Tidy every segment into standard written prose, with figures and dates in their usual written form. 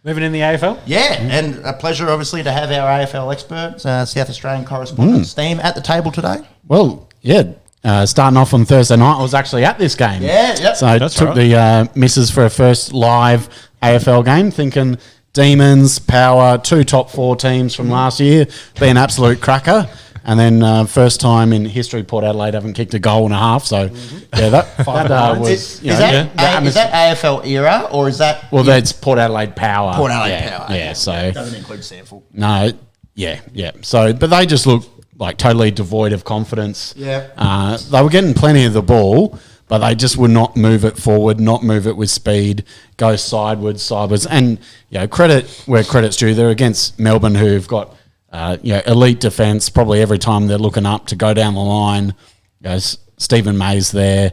Moving in the AFL? Yeah, and a pleasure, obviously, to have our AFL experts, South Australian correspondent, Steam, at the table today. Well, yeah. Starting off on Thursday night, I was actually at this game. Yeah, yep. So I took the missus for a first live AFL game, thinking Demons, Power, 2 top 4 teams from last year, be an absolute cracker. And then first time in history, Port Adelaide haven't kicked a goal and a half. So, yeah, that was... Is that AFL era, or is that... Well, that's Port Adelaide Power. Port Adelaide Power. Yeah, so... Doesn't include Sample. No, yeah. So, but they just look like totally devoid of confidence. Yeah. They were getting plenty of the ball, but they just would not move it forward, not move it with speed, go sideways. And, credit where credit's due. They're against Melbourne, who've got... elite defence, probably every time they're looking up to go down the line. Stephen May's there,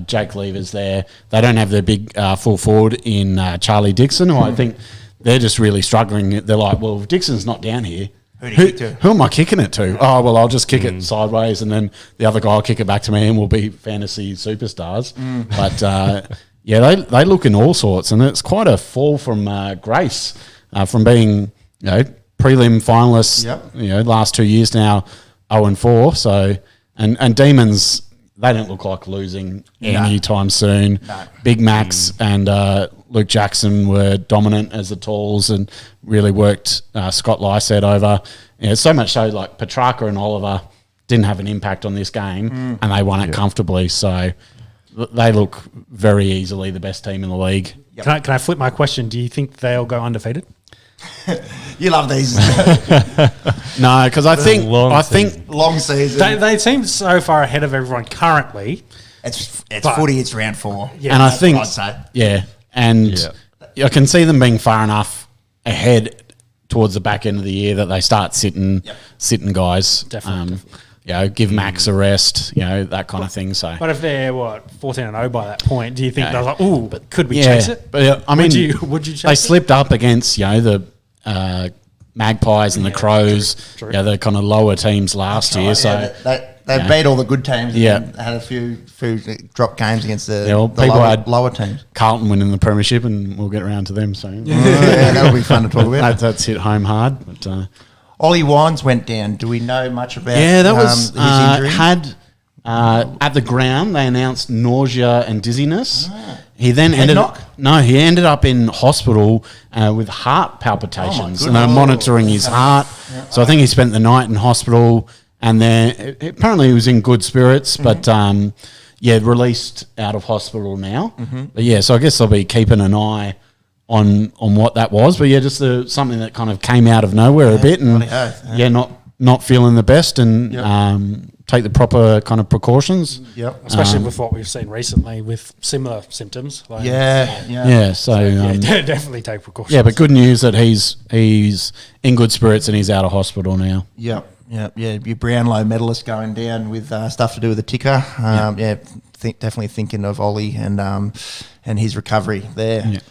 Jake Lever's there. They don't have their big full forward in Charlie Dixon, who I think they're just really struggling. They're like, well, if Dixon's not down here, who am I kicking it to? Oh, well, I'll just kick it sideways, and then the other guy will kick it back to me and we'll be fantasy superstars. But, they look in all sorts, and it's quite a fall from grace from being, prelim finalists, last 2 years now, 0-4. So, and Demons, they don't look like losing anytime soon. No. Big Max and Luke Jackson were dominant as the talls and really worked Scott Lysett over. So much so, like Petrarca and Oliver didn't have an impact on this game, and they won it comfortably. So they look very easily the best team in the league. Yep. Can I flip my question? Do you think they'll go undefeated? You love these. No, because I think long season. They seem so far ahead of everyone currently. It's footy. It's round 4. Yeah, and I think I can see them being far enough ahead towards the back end of the year that they start sitting guys. Definitely. Give Max a rest, that kind of thing. So, but if they're 14-0 by that point, do you think they're like, but could we chase it? But I mean, would you chase they slipped up against the Magpies and the Crows, the kind of lower teams last year. So they beat all the good teams. And had a few drop games against the lower teams. Carlton winning the premiership, and we'll get around to them soon. That'll be fun to talk about. That's hit home hard, but. Ollie Wines went down. Do we know much about that was his injury? At the ground, they announced nausea and dizziness. He then ended up in hospital with heart palpitations, and they're monitoring his heart. So I think he spent the night in hospital, and then apparently he was in good spirits, but released out of hospital now. But so I guess they'll be keeping an eye on what that was, but just something that kind of came out of nowhere a bit, and not feeling the best, and take the proper kind of precautions. Especially with what we've seen recently with similar symptoms. So definitely take precautions. Yeah, but good news that he's in good spirits and he's out of hospital now. Yeah. Your Brownlow medalist going down with stuff to do with the ticker. Definitely thinking of Ollie and his recovery there.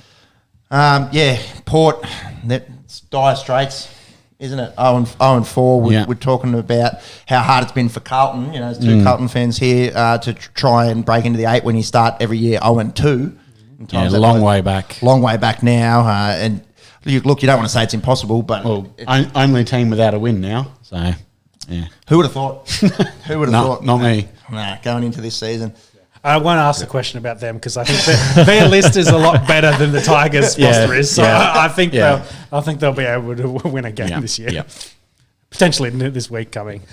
Port, that's dire straits, isn't it? 0-4. We're talking about how hard it's been for Carlton. There's 2 Carlton fans here to try and break into the 8 when you start every year 0-2. Long way back. Long way back now. And you don't want to say it's impossible, but... only team without a win now, so, yeah. Who would have thought? Thought? Not me. Going into this season. I won't ask the question about them because I think their list is a lot better than the Tigers' roster is. So I think they'll be able to win a game this year. Potentially this week coming.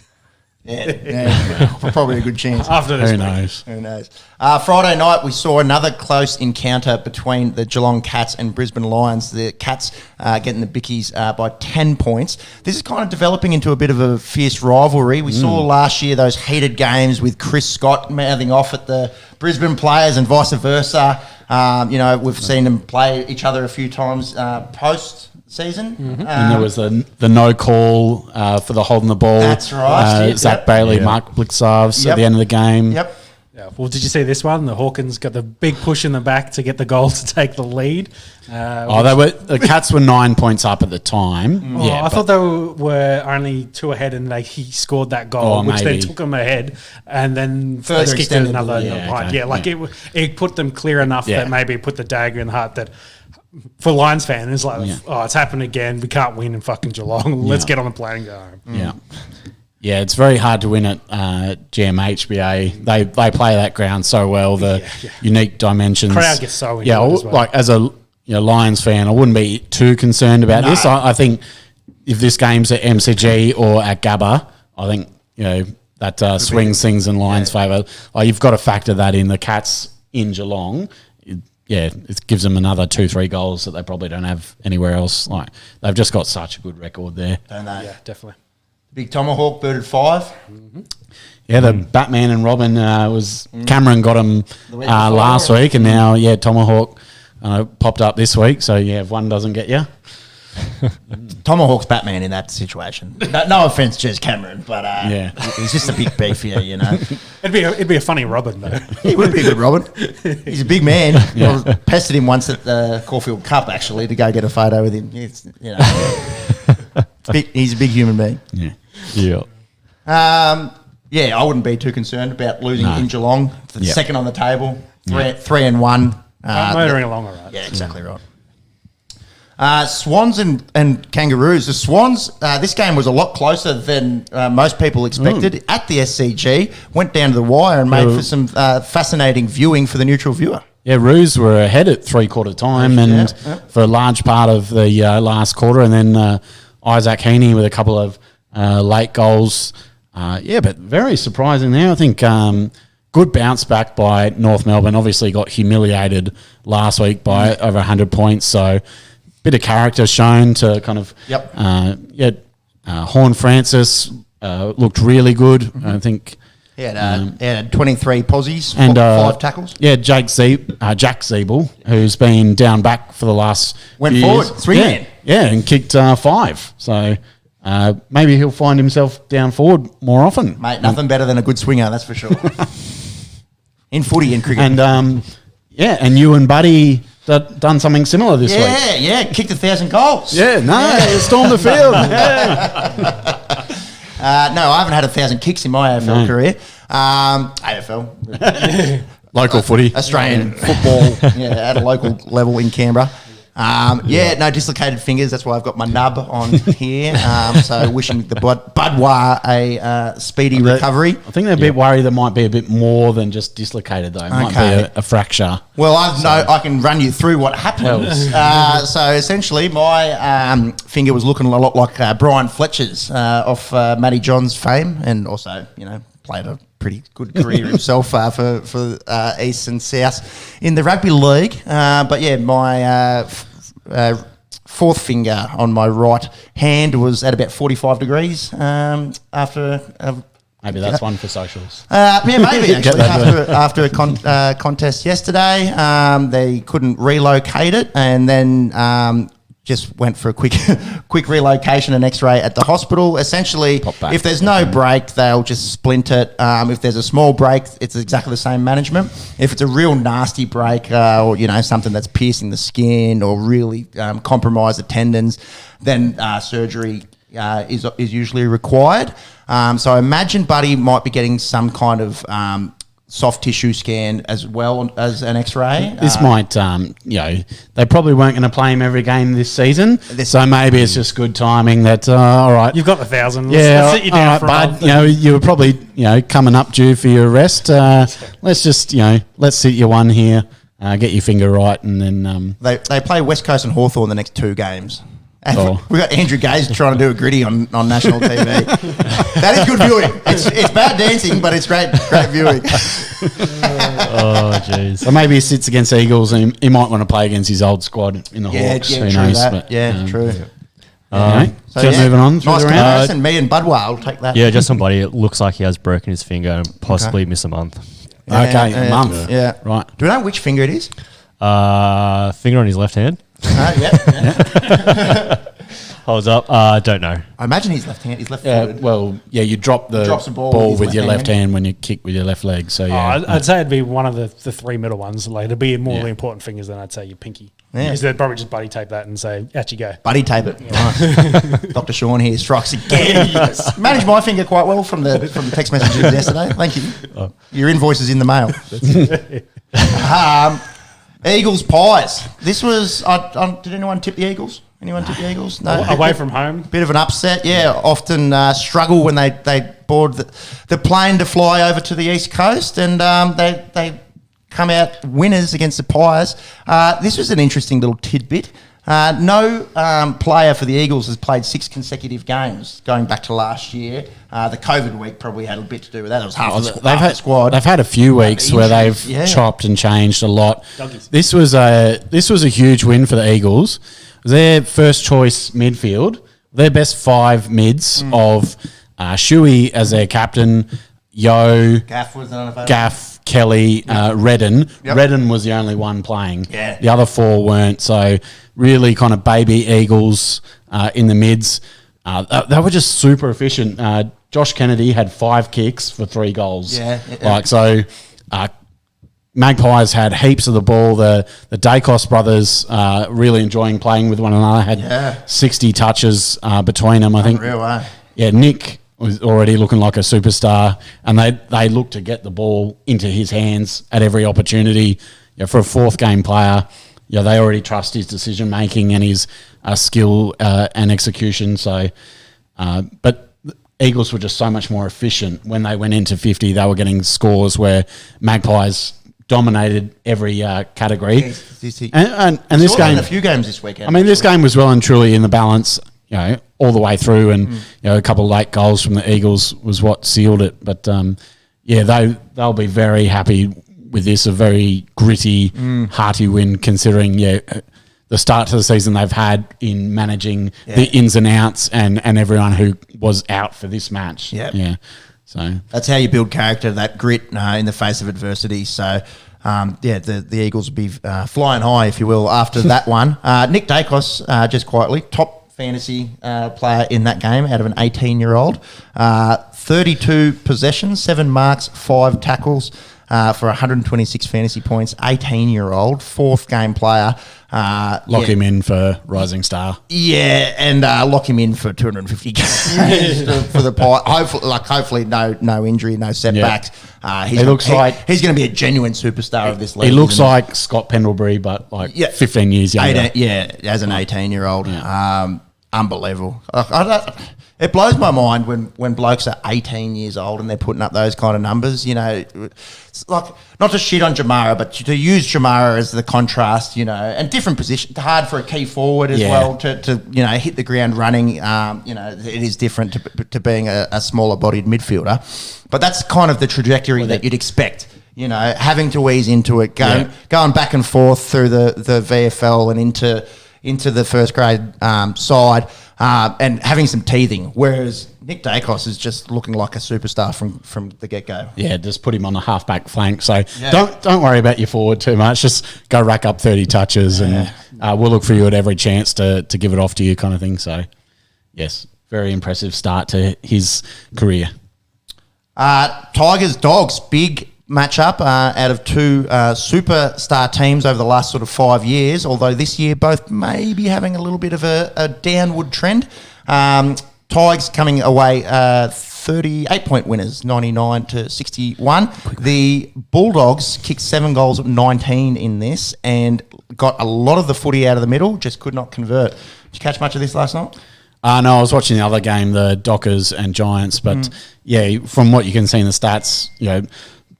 Probably a good chance. After this Who knows? Friday night, we saw another close encounter between the Geelong Cats and Brisbane Lions. The Cats getting the Bickies by 10 points. This is kind of developing into a bit of a fierce rivalry. We saw last year those heated games with Chris Scott mouthing off at the Brisbane players and vice versa. We've seen them play each other a few times post-season. And there was the no call for the holding the ball. That's right. Zach Bailey, Mark Blixarves at the end of the game. Yep. Yeah. Well, did you see this one? The Hawkins got the big push in the back to get the goal to take the lead. The Cats were 9 points up at the time. I thought they were only 2 ahead, and he scored that goal, which then took them ahead, and then further they extended another point. it put them clear enough that maybe put the dagger in the heart that for Lions fan, it's like, oh, it's happened again. We can't win in fucking Geelong. Let's get on the plane and go home. Yeah. Yeah, it's very hard to win at GMHBA. They play that ground so well, the unique dimensions. Crowd gets so into it as well. Like as a Lions fan, I wouldn't be too concerned about this. I think if this game's at MCG or at Gabba, I think, that swings things in Lions' favour. Like, you've got to factor that in. The Cats in Geelong, it gives them another 2-3 goals that they probably don't have anywhere else. Like, they've just got such a good record there. Don't they? Yeah, definitely. Big Tomahawk booted 5. Mm-hmm. Yeah, the Batman and Robin Cameron got him last week, and now Tomahawk popped up this week. So if one doesn't get you, Tomahawk's Batman in that situation. No offense, Jez Cameron, but he's just a big beefier, It'd be a funny Robin though. He would be a good Robin. He's a big man. I pestered him once at the Caulfield Cup actually to go get a photo with him. He's a big human being. Yeah. I wouldn't be too concerned about losing in Geelong. Second on the table, 3-1. Motoring along all right. Yeah, exactly right. Swans and Kangaroos. The Swans, this game was a lot closer than most people expected at the SCG. Went down to the wire and made for some fascinating viewing for the neutral viewer. Yeah, Roos were ahead at three-quarter time and for a large part of the last quarter, and then Isaac Heaney with a couple of late goals. But very surprising there. I think good bounce back by North Melbourne. Obviously got humiliated last week by over 100 points, so bit of character shown to kind of Horn Francis looked really good. I think he had 23 posies and 5 tackles. Yeah, Jack Zeeble, who's been down back for the last went few forward years. 3 men. Yeah, and kicked 5. So maybe he'll find himself down forward more often. Mate, nothing better than a good swinger, that's for sure. In footy and cricket. And and you and Buddy done something similar this week. Yeah, kicked 1,000 goals. Stormed the field. No, I haven't had 1,000 kicks in my AFL career. AFL. Local footy. Australian football, at a local level in Canberra. No dislocated fingers. That's why I've got my nub on here. So wishing the Budwa a speedy recovery. I think they're a bit worried there might be a bit more than just dislocated though. It might be a fracture. Well, I can run you through what happened. So essentially my finger was looking a lot like Brian Fletcher's off Matty John's fame, and also, played a pretty good career himself for East and South in the rugby league. My fourth finger on my right hand was at about 45 degrees after... Maybe that's one for socials. Maybe actually. After a contest yesterday, they couldn't relocate it, and then just went for a quick relocation and X-ray at the hospital. Essentially, if there's no break, they'll just splint it. If there's a small break, it's exactly the same management. If it's a real nasty break, or something that's piercing the skin or really compromise the tendons, then surgery is usually required. So I imagine Buddy might be getting some kind of soft tissue scan as well as an X-ray. This might, they probably weren't going to play him every game this season. So maybe it's just good timing that, all right. You've got 1,000. Let's sit you down for bud, you were probably, coming up due for your rest. Let's just, let's sit you one here, get your finger right, and then... They play West Coast and Hawthorn the next 2 games. We've got Andrew Gaze trying to do a gritty on national TV. That is good viewing. It's bad dancing, but it's great viewing. Oh, jeez. So maybe he sits against Eagles and he might want to play against his old squad in the Hawks. Who knows? But, true. Moving on. Nice comparison. Me and Budwa, I'll take that. Yeah, just somebody. It looks like he has broken his finger and possibly miss a month. A month. Yeah. Right. Do we know which finger it is? Finger on his left hand. Holds up. Don't know. I imagine he's left-handed. He's left-footed. You drop the ball with your left hand when you kick with your left leg. So I'd say it'd be one of the 3 middle ones. Like, it'd be more the important fingers than I'd say your pinky. Yeah. Because they'd probably just buddy tape that and say, out you go. Buddy tape it. Yeah. Dr. Sean here strikes again. Yes. Managed my finger quite well from the text messages yesterday. Thank you. Your invoice is in the mail. Eagles Pies. This was. Did anyone tip the Eagles? Anyone tip the Eagles? No. Away from home. Bit of an upset. Yeah. Often struggle when they board the plane to fly over to the East Coast, and they come out winners against the Pies. This was an interesting little tidbit. No player for the Eagles has played 6 consecutive games going back to last year. The COVID week probably had a bit to do with that. It was half the squad. They've had a few weeks where they've chopped and changed a lot. This was a huge win for the Eagles. Their first choice midfield, their best 5 mids of Shuey as their captain, Yo, Gaff, Kelly, Redden. Yep. Redden was the only one playing. Yeah. The other 4 weren't. So really kind of baby Eagles in the mids. They were just super efficient. Josh Kennedy had 5 kicks for 3 goals. Magpies had heaps of the ball. The Dacos brothers really enjoying playing with one another. Had 60 touches between them. I think. Unreal, eh? Yeah, Nick was already looking like a superstar, and they looked to get the ball into his hands at every opportunity. For a 4th game player, they already trust his decision making and his skill and execution. So, but the Eagles were just so much more efficient when they went into 50. They were getting scores where Magpies dominated every category. And this game, a few games this weekend. I mean, this game was well and truly in the balance, all the way through, and a couple of late goals from the Eagles was what sealed it. But they'll be very happy with this. A very gritty, hearty win, considering the start to the season they've had in managing the ins and outs and everyone who was out for this match. So that's how you build character, that grit in the face of adversity. So, the Eagles will be flying high, if you will, after that one. Nick Dacos, just quietly, top fantasy player in that game out of an 18-year-old. 32 possessions, 7 marks, 5 tackles for 126 fantasy points. 18-year-old, 4th game player. Lock him in for Rising Star. Yeah, and lock him in for 250 games for the Pie. Hopefully, no injury, no setbacks. He's going to be a genuine superstar of this league. He looks like Scott Pendlebury, but 15 years younger. As an 18-year-old. Unbelievable. It blows my mind when blokes are 18 years old and they're putting up those kind of numbers. It's like, not to shit on Jamara, but to use Jamara as the contrast, and different position. Hard for a key forward as well to hit the ground running. It is different to being a smaller bodied midfielder, but that's kind of the trajectory that you'd expect. Having to ease into it, going back and forth through the VFL and into the first grade side, and having some teething, whereas Nick Dacos is just looking like a superstar from the get-go. Yeah, just put him on the half-back flank. So don't worry about your forward too much. Just go rack up 30 touches and we'll look for you at every chance to give it off to you kind of thing. So, yes, very impressive start to his career. Tigers, Dogs, big matchup out of 2 superstar teams over the last sort of 5 years, although this year both may be having a little bit of a downward trend. Tigers coming away 38-point winners, 99-61. The Bulldogs kicked 7 goals, 19 in this, and got a lot of the footy out of the middle, just could not convert. Did you catch much of this last night? No, I was watching the other game, the Dockers and Giants, but from what you can see in the stats,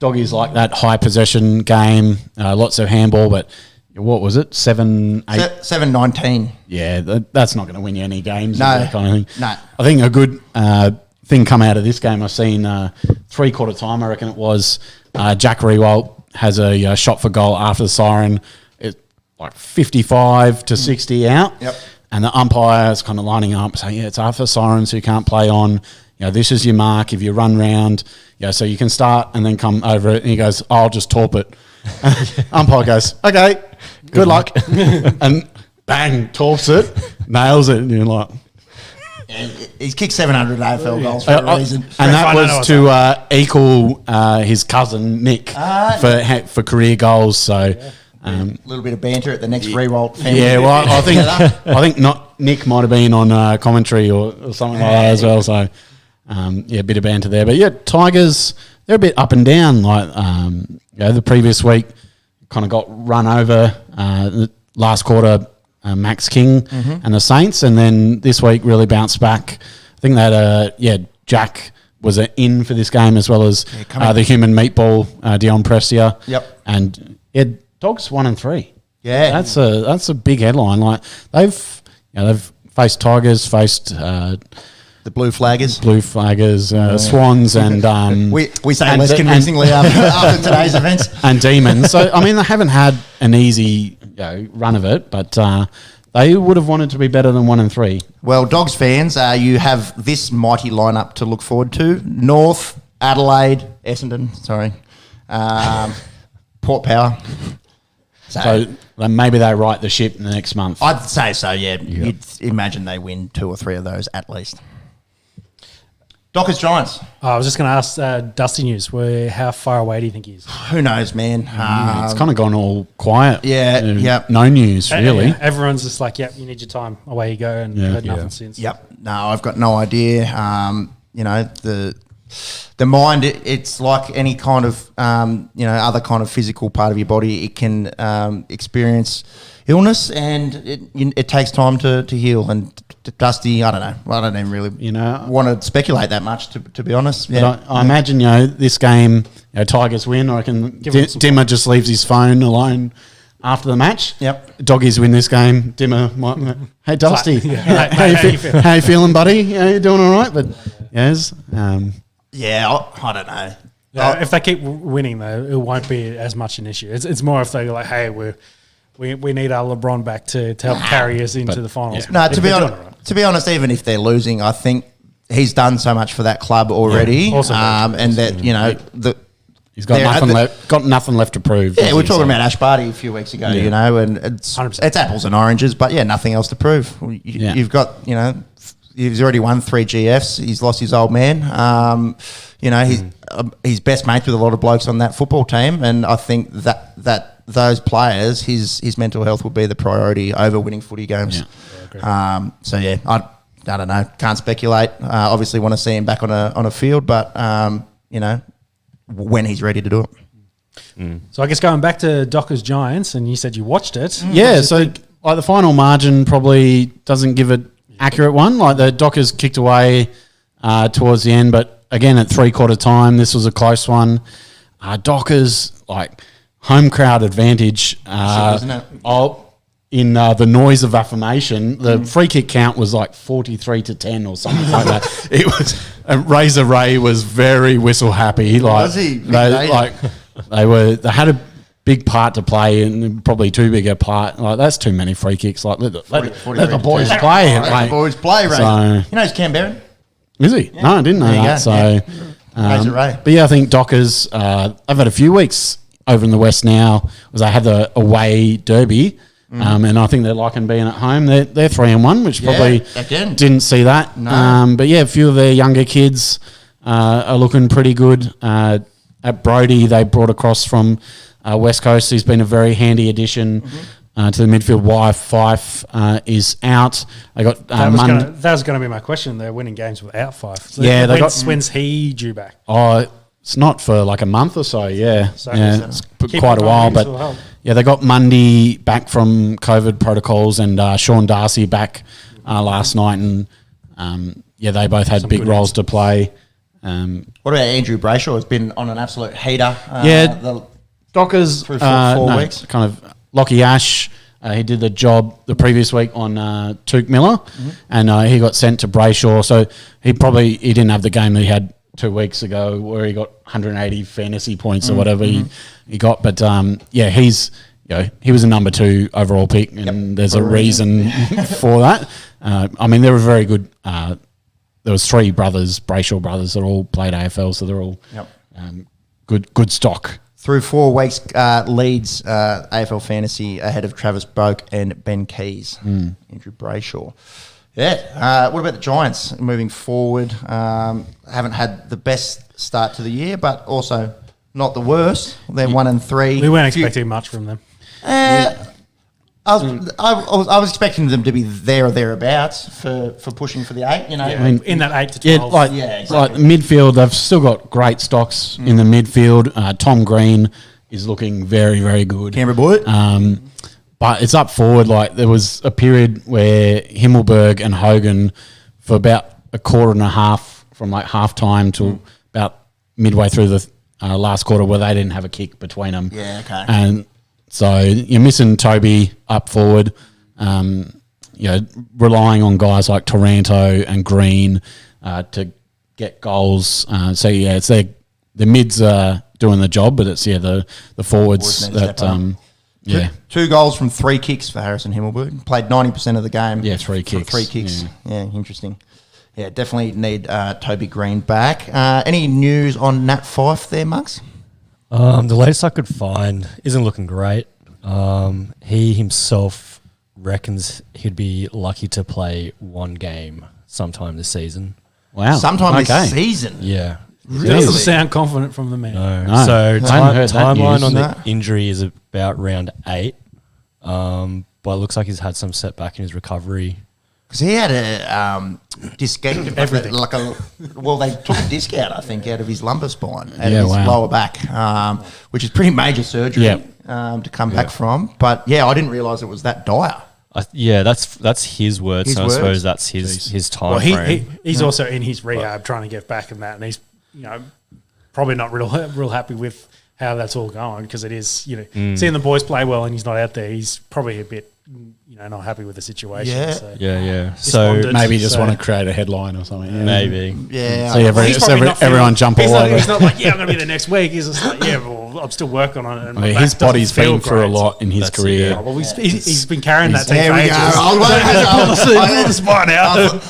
Doggies like that high possession game, lots of handball, but what was it? 7-8? 7-19. Yeah, that's not going to win you any games. No. That kind of thing. No. I think a good thing come out of this game, I've seen 3/4 time, I reckon it was, Jack Rewalt has a shot for goal after the siren. It's like 55-60 out. Yep. And the umpire is kind of lining up saying, it's after the siren, so you can't play on. This is your mark if you run round. So you can start and then come over it. And he goes, I'll just torp it. Umpire goes, okay, good luck. And bang, torps it, nails it. And you're like... He's kicked 700 AFL goals for a reason. And that was to equal his cousin, Nick, for career goals. So... a little bit of banter at the next Rewalt family. Yeah, well, I think not Nick might have been on commentary or something like that as well. So, a bit of banter there. But, Tigers, they're a bit up and down. Like, the previous week, kind of got run over the last quarter. Max King and the Saints, and then this week really bounced back. I think that Jack was in for this game as well as the human meatball Dion Prestia. Yep, and Dogs 1 and 3. Yeah, that's a big headline. Like they've faced Tigers, faced the Blue Flaggers, Swans, and we say less convincingly after today's events, and Demons. So I mean, they haven't had an easy run of it, but they would have wanted to be better than 1 and 3. Well, Dogs fans, you have this mighty lineup to look forward to: North, Adelaide, Essendon, Port Power. So maybe they right the ship in the next month. I'd say so. Yeah, you'd imagine they win 2 or 3 of those at least. Dockers Giants. I was just going to ask Dusty News, how far away do you think he is? Who knows, man? It's kind of gone all quiet. Yeah. No news, really. Everyone's just like, yep, you need your time. Away you go, and heard nothing since. Yep. No, I've got no idea. The mind, it's like any kind of, other kind of physical part of your body. It can experience illness, and it takes time to heal. And Dusty, I don't know. I don't even really want to speculate that much, to be honest. Yeah. But I imagine, this game, Tigers win. I reckon Dimmer just leaves his phone alone after the match. Yep. Doggies win this game. Dimmer might, hey, Dusty, how you feeling, buddy? You doing all right? But, yes. I don't know. Yeah, if they keep winning, though, it won't be as much an issue. It's more if they're like, hey, we need our LeBron back to help carry us into the finals. Yeah. No, to be honest, even if they're losing, I think he's done so much for that club already, and that he's got nothing left to prove. Yeah, we were talking about Ash Barty a few weeks ago, and it's apples and oranges, but nothing else to prove. You've got he's already won 3 GFs. He's lost his old man. He's best mates with a lot of blokes on that football team, and I think that those players, his mental health will be the priority over winning footy games. I don't know. Can't speculate. Obviously, want to see him back on a field, but when he's ready to do it. So I guess going back to Dockers Giants, and you said you watched it. Yeah. So the final margin probably doesn't give it accurate one. Like the Dockers kicked away towards the end, but again at 3/4 time, this was a close one. Dockers home crowd advantage. Isn't it? In the noise of affirmation, the free kick count was 43-10 or something like that. It was Razor Ray was very whistle happy. Was he? They had a big part to play, and probably too big a part. That's too many free kicks. Let the boys play. Let the boys play, Ray. So, he's Cam Barron? Is he? Yeah. No, I didn't know that. So, Razor Ray. But I think Dockers. I've had a few weeks over in the West now. They had the away derby. And I think they're liking being at home. They're 3-1, which probably didn't see that. No. But a few of their younger kids are looking pretty good. At Brodie, they brought across from West Coast. He's been a very handy addition to the midfield. Why Fife is out. They got that was going to be my question. They're winning games without Fife. So when's he due back? It's not for a month or so. It's quite a while, but. Yeah, they got Mundy back from COVID protocols and Sean Darcy back last night, and they both had big roles to play. What about Andrew Brayshaw? Has been on an absolute heater. Dockers through 4 weeks. Kind of Lockie Ash. He did the job the previous week on Tuke Miller, and he got sent to Brayshaw. So he didn't have the game that he had 2 weeks ago where he got 180 fantasy points or whatever he got, but he's he was a number 2 overall pick, and there's a reason for that. They were very good. There was 3 Brayshaw brothers that all played AFL, so they're all good stock. Through 4 weeks, leads AFL fantasy ahead of Travis Boak and Ben Keys. Andrew Brayshaw. Yeah. What about the Giants moving forward? Haven't had the best start to the year, but also not the worst. They're 1 and 3. We weren't expecting much from them. I was expecting them to be there or thereabouts for pushing for the 8. In that 8 to 12. Exactly. Midfield, they've still got great stocks in the midfield. Tom Green is looking very, very good. Canberra boy. But it's up forward. Like there was a period where Himmelberg and Hogan, for about a quarter and a half, from like half time to about midway through the last quarter, where they didn't have a kick between them. Yeah, okay. And so you're missing Toby up forward. Relying on guys like Taranto and Green to get goals. It's the mids are doing the job, but it's the forwards that. Two goals from 3 kicks for Harrison Himmelberg. Played 90% of the game. Yeah, 3 kicks. 3 kicks. Yeah, interesting. Yeah, definitely need Toby Green back. Any news on Nat Fyfe there, Mugs? The latest I could find isn't looking great. He himself reckons he'd be lucky to play 1 game sometime this season. Wow. Sometime this season? Yeah. Really? Doesn't sound confident from the man. No. So timeline on No. the injury is about round 8. But it looks like he's had some setback in his recovery. Because he had a disc, everything. They took a disc out, I think, out of his lumbar spine, out of his lower back, which is pretty major surgery to come back from. But I didn't realise it was that dire. That's his words. I suppose that's his time frame. He's also in his rehab trying to get back in that, and he's probably not real happy with how that's all going, because it is seeing the boys play well and he's not out there. He's probably a bit not happy with the situation. Yeah. So maybe just want to create a headline or something. Yeah. Maybe. Yeah. So everyone jump all over. He's not like, I'm going to be the next week. He's just like, I'm still working on it. And his body's been through a lot in his career. He's been carrying that team There for we ages. Pull the spine out.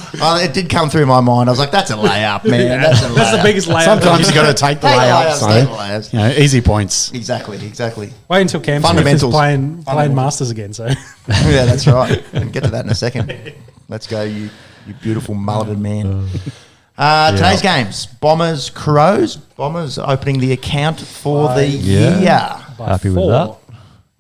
It did come through my mind. I was like, that's a layup, man. That's the biggest layup. Sometimes you got to take the layups. Easy points. Exactly. Wait until Cam Smith is playing Masters again. So yeah, that's right. We'll get to that in a second. Let's go, you beautiful mulleted man. Today's games: Bombers, Crows. Bombers opening the account for the year. Happy with that.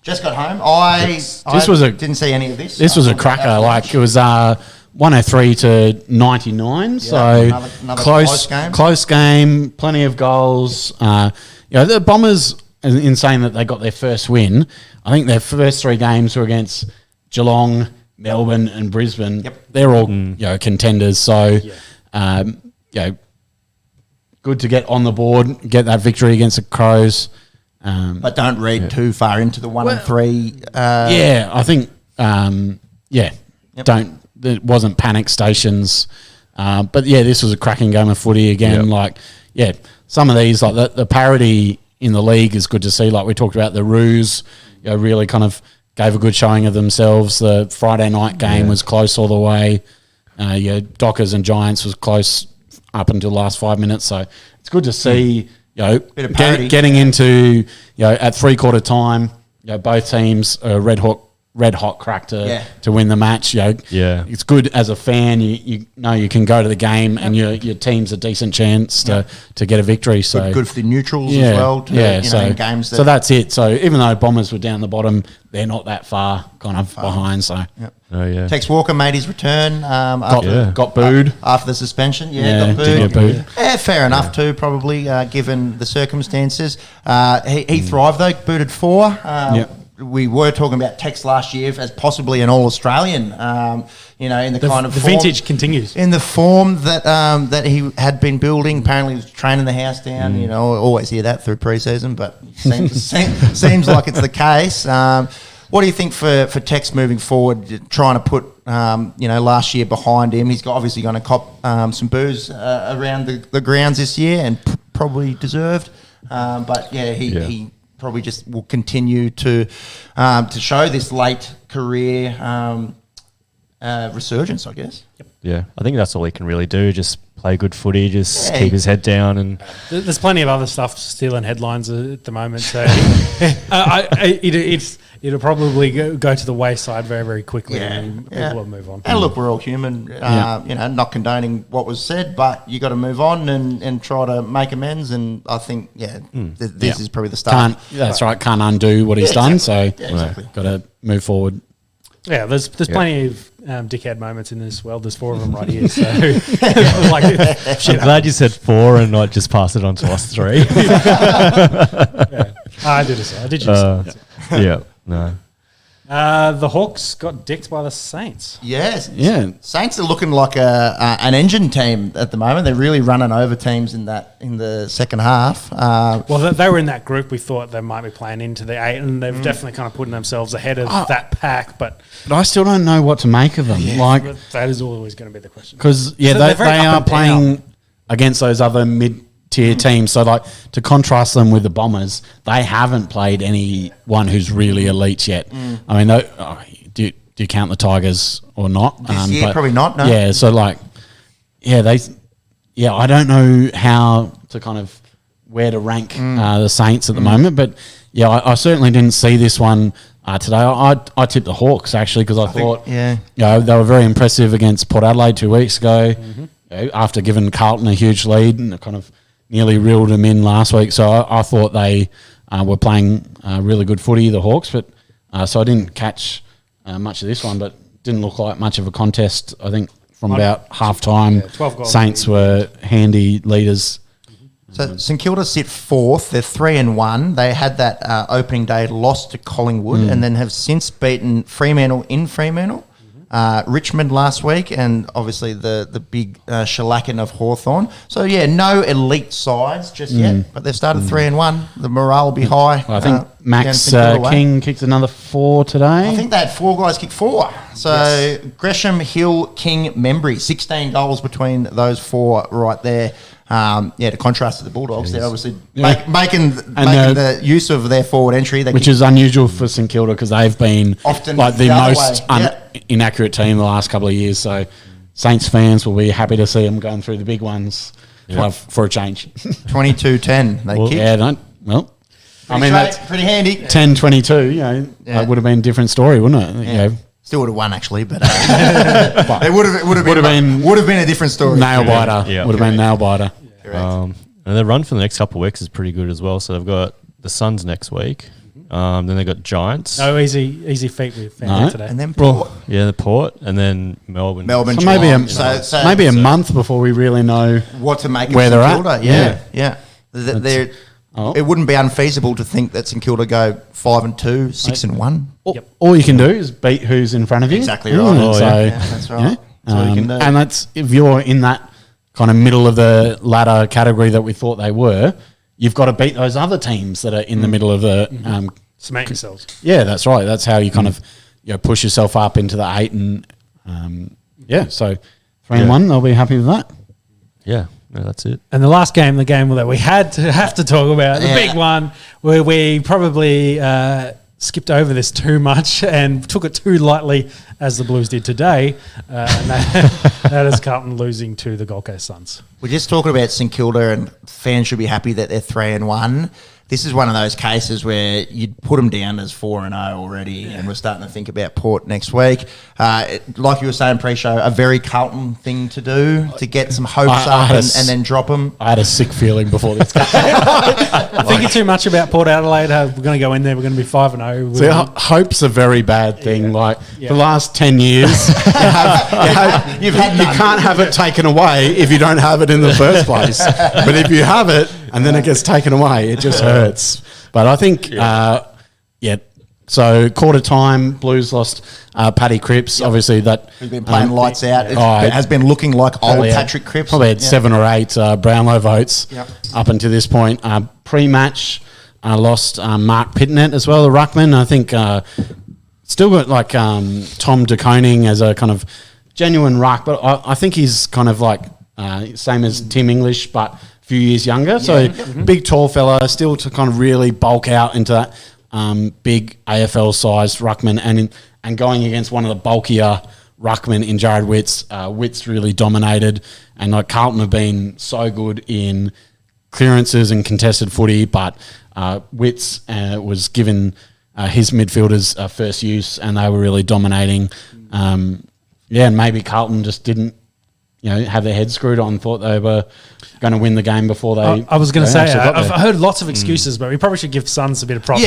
Just got home. I didn't see any of this. This was a cracker. Like it was 103 to 99. So another close game. Plenty of goals. The Bombers, in saying that they got their first win, I think their first 3 games were against Geelong, Melbourne, and Brisbane. Yep. They're all contenders. So good to get on the board, get that victory against the Crows. But don't read too far into the 1 and 3. I think don't. It wasn't panic stations, but this was a cracking game of footy again. Some of these, like the parity in the league is good to see. Like we talked about, the Roos, really kind of gave a good showing of themselves. The Friday night game was close all the way. Dockers and Giants was close up until the last 5 minutes. So it's good to see. Bit of parity. Getting into at 3/4 time, both teams are red hot crack to win the match. It's good as a fan. You know you can go to the game and your team's a decent chance to get a victory. So good for the neutrals as well. In games. So that's it. So even though Bombers were down the bottom, they're not that far behind. So Tex Walker made his return. Got booed after the suspension. Got booed. Fair enough too, probably given the circumstances. He thrived though. Booted 4. We were talking about Tex last year as possibly an All-Australian, in the kind of the form, vintage continues. in the form that he had been building. Apparently, he was training the house down. I always hear that through pre-season, but seems like it's the case. What do you think for Tex moving forward, trying to put last year behind him? He's obviously going to cop some boos around the grounds this year, and probably deserved. He probably just will continue to show this late career resurgence, I guess. Yeah, I think that's all he can really do. Just play good footy, keep his head down. And there's plenty of other stuff stealing headlines at the moment. So it'll probably go to the wayside very, very quickly, and people will move on. And look, we're all human. Not condoning what was said, but you got to move on and try to make amends. And I think, this is probably the start. Can't undo what he's done. So got to move forward. Yeah, there's plenty of dickhead moments in this world. There's 4 of them right here. So, I'm glad you said 4 and not just pass it on to us 3. I did as well. I did you Yeah, no. The Hawks got dicked by the Saints. Yes. Yeah. Saints are looking like an engine team at the moment. They're really running over teams in the second half. Well, they were in that group. We thought they might be playing into the 8, and they've definitely kind of putting themselves ahead of that pack. But I still don't know what to make of them. that is always going to be the question. Because, So they they're very are up and playing down. against those other mid-tier teams. So, like, to contrast them with the Bombers, they haven't played anyone who's really elite yet. I mean, do you count the Tigers or not? This year, probably not, no. Yeah, so, like, I don't know how to kind of where to rank the Saints at the moment. But, I certainly didn't see this one today. I tipped the Hawks, actually, because I thought they were very impressive against Port Adelaide 2 weeks ago. After giving Carlton a huge lead and kind of nearly reeled them in last week. So I thought they were playing really good footy, the Hawks. But so I didn't catch much of this one, but didn't look like much of a contest. I think from about half-time, 12 goals. Saints were handy leaders. So St Kilda sit 4th. They're 3-1. They had that opening day loss to Collingwood and then have since beaten Fremantle in Fremantle, Richmond last week, and obviously the big shellacking of Hawthorn. So, no elite sides just yet, but they've started 3-1. The morale will be high. Well, I think Max St Kilda away. King kicked another 4 today. I think they had 4 guys kick 4. So Gresham, Hill, King, Membry, 16 goals between those 4 right there. To contrast to the Bulldogs, they're obviously making the use of their forward entry. Which is unusual for St Kilda because they've been often like the other most way. inaccurate team the last couple of years. So Saints fans will be happy to see them going through the big ones for a change. 22-10 they kicked. I mean, that's pretty handy. 10-22, that would have been a different story, wouldn't it? Yeah. Still would have won actually, but it would have been a different story. Nail biter. Would have been nail biter. And their run for the next couple of weeks is pretty good as well. So they've got the Suns next week. Then they've got Giants. No easy feat with family today. And then Port. The Port, and then Melbourne. So maybe a month before we really know what to make where of they're St Kilda. at. It wouldn't be unfeasible to think that St Kilda go 5-2, 6-1. All you can do is beat who's in front of you. Exactly right. That's right. That's all you can do. And that's if you're in that kind of middle of the ladder category that we thought they were, you've got to beat those other teams that are in the middle of the Cement yourselves. Yeah, that's right. That's how you kind of push yourself up into the 8 and so 3-1, they'll be happy with that. Yeah, that's it. And the last game, the game that we have to talk about, the big one, where we probably skipped over this too much and took it too lightly, as the Blues did today, and that is Carlton losing to the Gold Coast Suns. We're just talking about St Kilda, and fans should be happy that they're 3-1. This is one of those cases where you'd put them down as 4-0 already, and we're starting to think about Port next week. Like you were saying pre-show, a very Carlton thing to do to get some hopes up and then drop them. I had a sick feeling before this game. Thinking too much about Port Adelaide. We're going to go in there. We're going to be 5-0. See, hope's a very bad thing. The last 10 years, you can't have it taken away if you don't have it in the first place. But if you have it and then it gets taken away, it just hurts. But I think, so quarter time, Blues lost Paddy Cripps. Obviously, that who's been playing lights out. It has been looking like old Patrick Cripps. Probably had 7 or 8 Brownlow votes up until this point. Pre-match, lost Mark Pitnet as well, the ruckman. I think still got Tom De Koning as a kind of genuine ruck, but I think he's kind of same as Tim English, but a few years younger. So big, tall fella, still to kind of really bulk out into that big AFL-sized ruckman, and going against one of the bulkier ruckmen in Jared Witts. Witts really dominated, and Carlton have been so good in clearances and contested footy, but Witts was given his midfielders first use, and they were really dominating. And maybe Carlton just didn't have their heads screwed on, thought they were going to win the game before they. I was going to say, actually got I've there. heard lots of excuses, but we probably should give Suns a bit of props.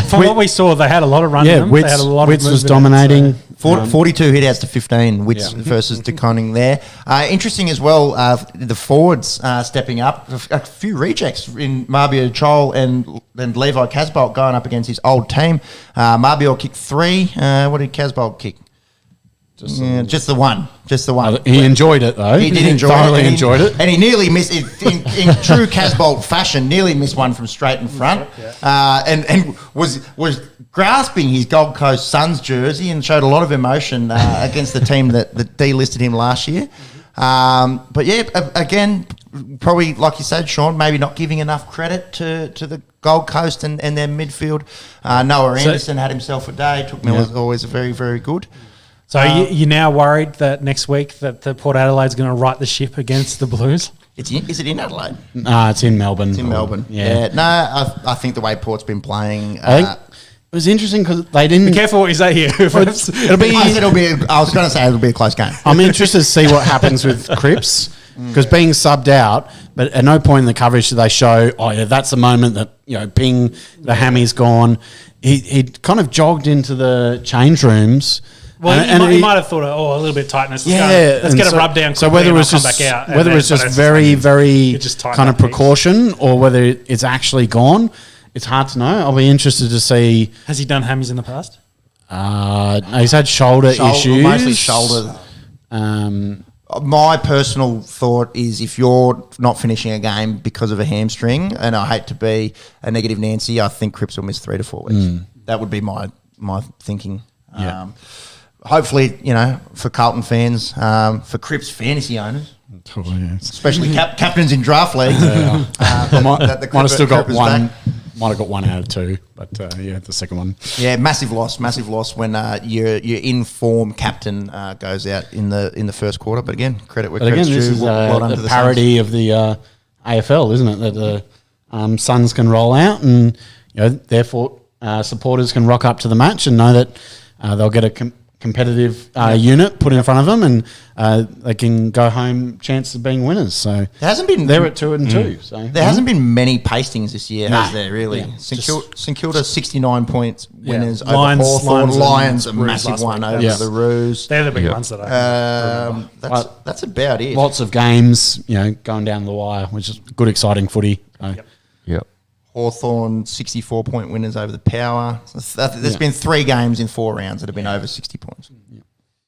From what we saw, they had a lot of run in them. They had a lot Wits of was movement in it, dominating. 42 hit outs to 15, Wits versus De Koning there. Interesting as well, the forwards stepping up. A few rejects in Marbiot Chol and Levi Casbolt going up against his old team. Marbiot kicked 3. What did Casbolt kick? Just the one. He enjoyed it though. He did enjoy Thoroughly it. enjoyed it. And he nearly missed it in true Casbolt fashion. Nearly missed one from straight in front, and was grasping his Gold Coast Suns jersey and showed a lot of emotion against the team that delisted him last year. But yeah, again, probably like you said, Sean, maybe not giving enough credit to the Gold Coast and their midfield. Noah Anderson had himself a day. Took Miller's always very, very good. So you're now worried that next week that the Port Adelaide's going to right the ship against the Blues? Is it in Adelaide? It's in Melbourne. It's in Melbourne. Yeah. No, I think the way Port's been playing. I think it was interesting because they didn't. Be careful what you say here. It'll be. I was going to say it'll be a close game. I'm interested to see what happens with Cripps because being subbed out, but at no point in the coverage do they show, that's the moment that Ping, the hammy's gone. He kind of jogged into the change rooms. Well, he might have thought, a little bit of tightness. Let's get a rub down. So whether it was just very, very kind of precaution or whether it's actually gone, it's hard to know. I'll be interested to see. Has he done hammies in the past? He's had shoulder issues, mostly shoulder. My personal thought is if you're not finishing a game because of a hamstring, and I hate to be a negative Nancy, I think Cripps will miss 3 to 4 weeks. That would be my thinking. Yeah. Hopefully, for Carlton fans, for Cripps fantasy owners, especially captains in draft leagues, might have still got one. Might have got 1 out of 2, but the second one. Yeah, massive loss when your in form captain goes out in the first quarter. But again, credit where credit's due. This is well done to the the parity of the AFL, isn't it? That the Suns can roll out, and therefore supporters can rock up to the match and know that they'll get a competitive unit put in front of them, and they can go home chance of being winners. So there hasn't been they're at 2 and 2. So there hasn't been many pastings this year, has there? Really, Yeah. St Kilda 69 points winners over Lions, Hawthorn. Lions a Roos massive last one week. over the Roos. They're the big ones that I remember. That's about it. lots of games, going down the wire, which is good, exciting footy. So. Yep. Hawthorn 64-point winners over the Power. There's been 3 games in 4 rounds that have been over 60 points.